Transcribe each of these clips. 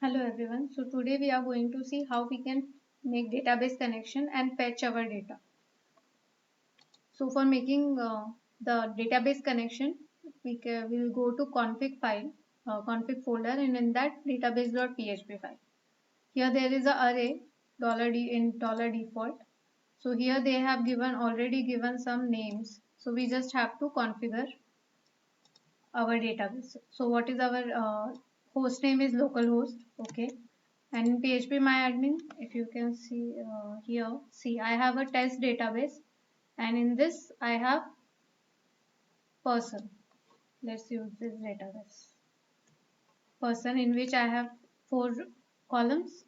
Hello everyone. So today we are going to see how we can make database connection and fetch our data. So for making the database connection, we will go to config file, config folder, and in that database.php file. Here there is a array $d in $default. So here they have already given some names. So we just have to configure our database. So what is our host name is localhost. Okay. And in PHP MyAdmin, if you can see here, see I have a test database, and in this I have person. Let's use this database. Person, in which I have 4 columns: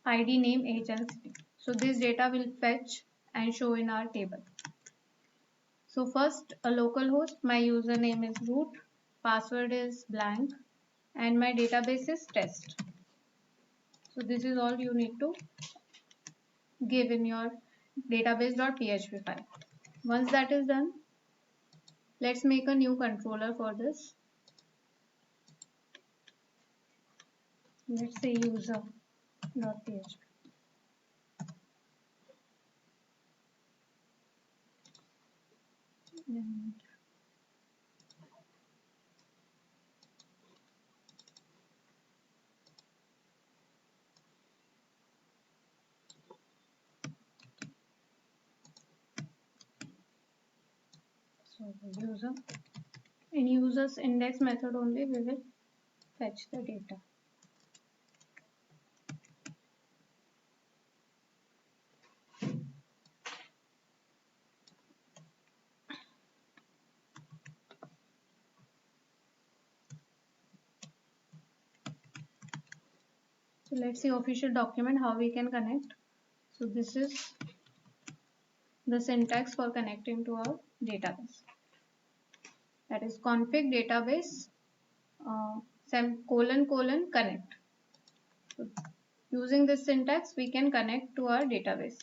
ID, name, age and city. So this data will fetch and show in our table. So first, a localhost, my username is root, password is blank, and my database is test. So this is all you need to give in your database.php file. Once that is done, let's make a new controller for this. Let's say user.php. And so the user, in users index method only we will fetch the data. So let's see official document how we can connect. So this is the syntax for connecting to our database. That is config database connect. So using this syntax we can connect to our database.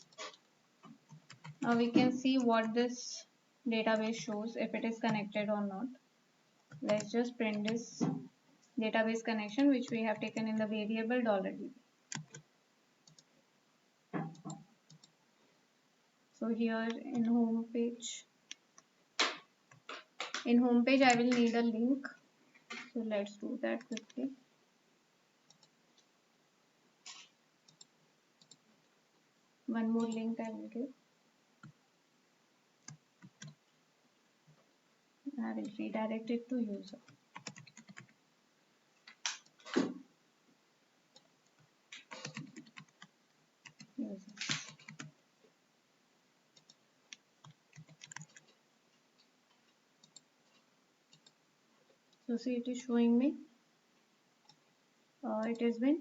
Now we can see what this database shows, if it is connected or not. Let's just print this database connection which we have taken in the variable $d. So here in home page I will need a link. So let's do that quickly. One more link I will give. I will redirect it to user. So see, it is showing me it has been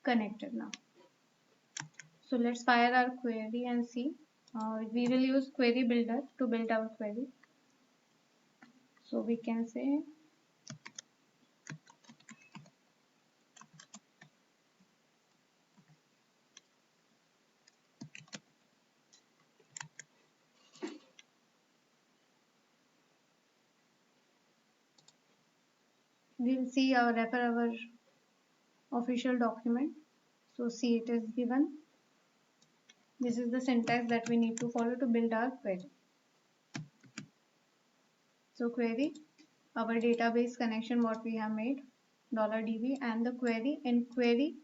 connected now. So let's fire our query and see. We will use query builder to build our query. So we can say we'll see refer our official document. So see, it is given. This is the syntax that we need to follow to build our query. So query, our database connection what we have made, $db, and the query. In query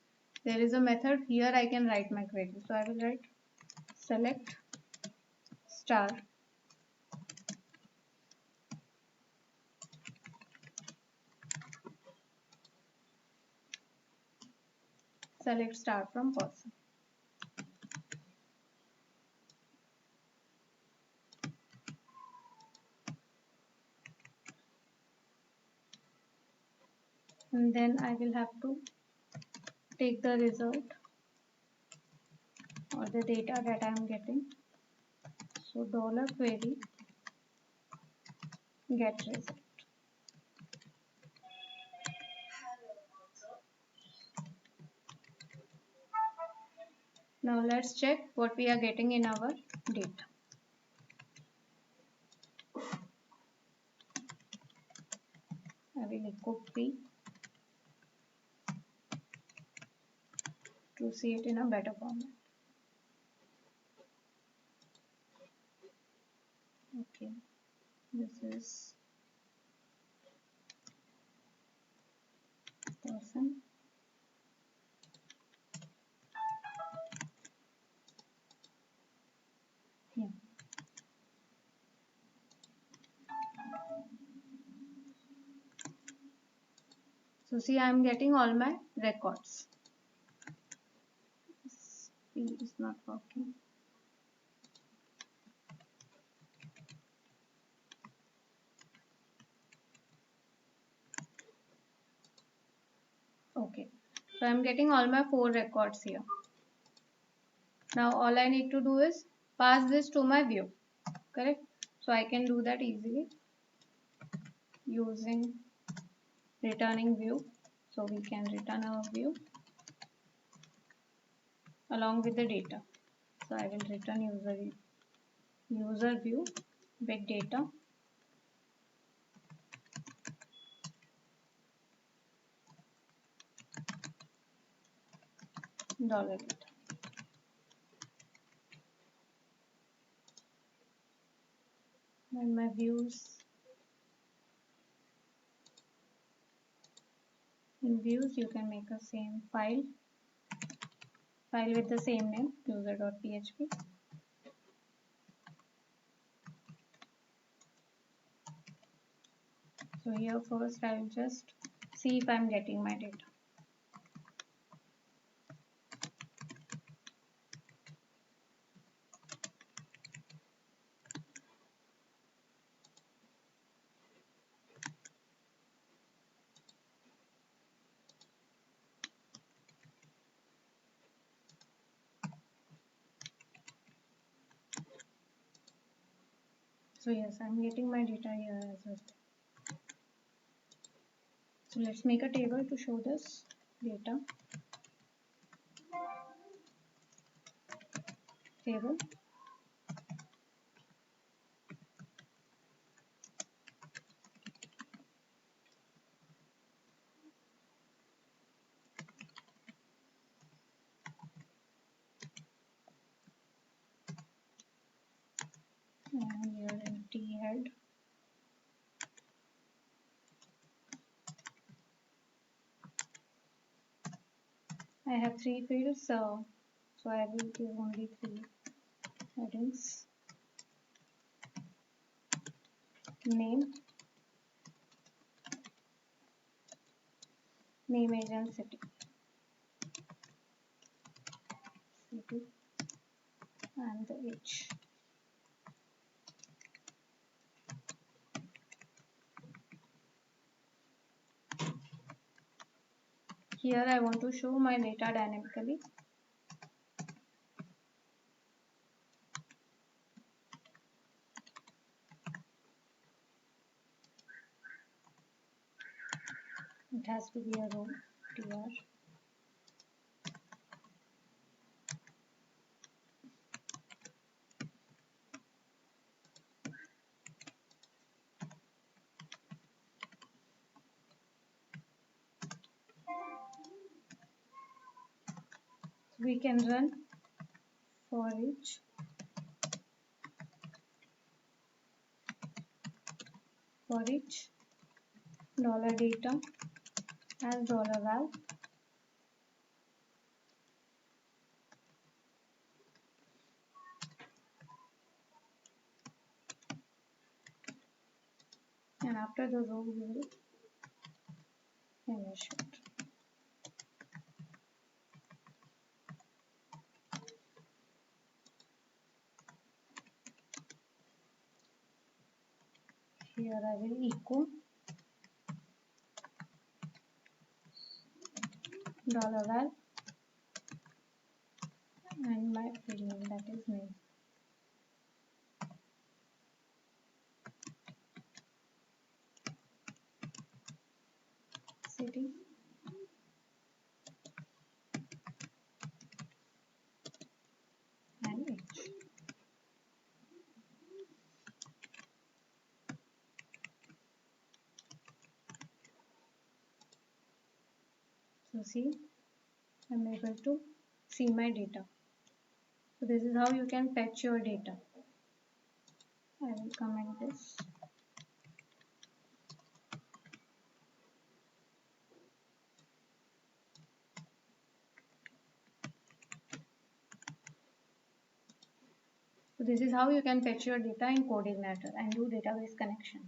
there is a method. Here I can write my query. So I will write select star from person. And then I will have to take the result or the data that I am getting. So $query get result. Now let's check what we are getting in our data. I will echo p. to see it in a better format. Okay, this is person. Yeah. So see, I am getting all my records. This is not working. Okay, so I am getting all my 4 records here. Now all I need to do is pass this to my view, correct? So I can do that easily using returning view. So we can return our view along with the data. So I will return user view with data. Dollar data. Then my views, in views you can make a same file with the same name, user.php. So here first I will just see if I am getting my data. So yes, I am getting my data here as well. So let's make a table to show this data. Table. And here empty head. I have 3 fields, so I will give only 3 headings. Name age and city, and the age. Here I want to show my data dynamically. It has to be a row, tr. We can run for each dollar data as $val. And after the row we will finish it. Here I will echo $val and my field name, that is name. City and age. So see, I am able to see my data. So this is how you can fetch your data. I will comment this. So this is how you can fetch your data in CodeIgniter and do database connection.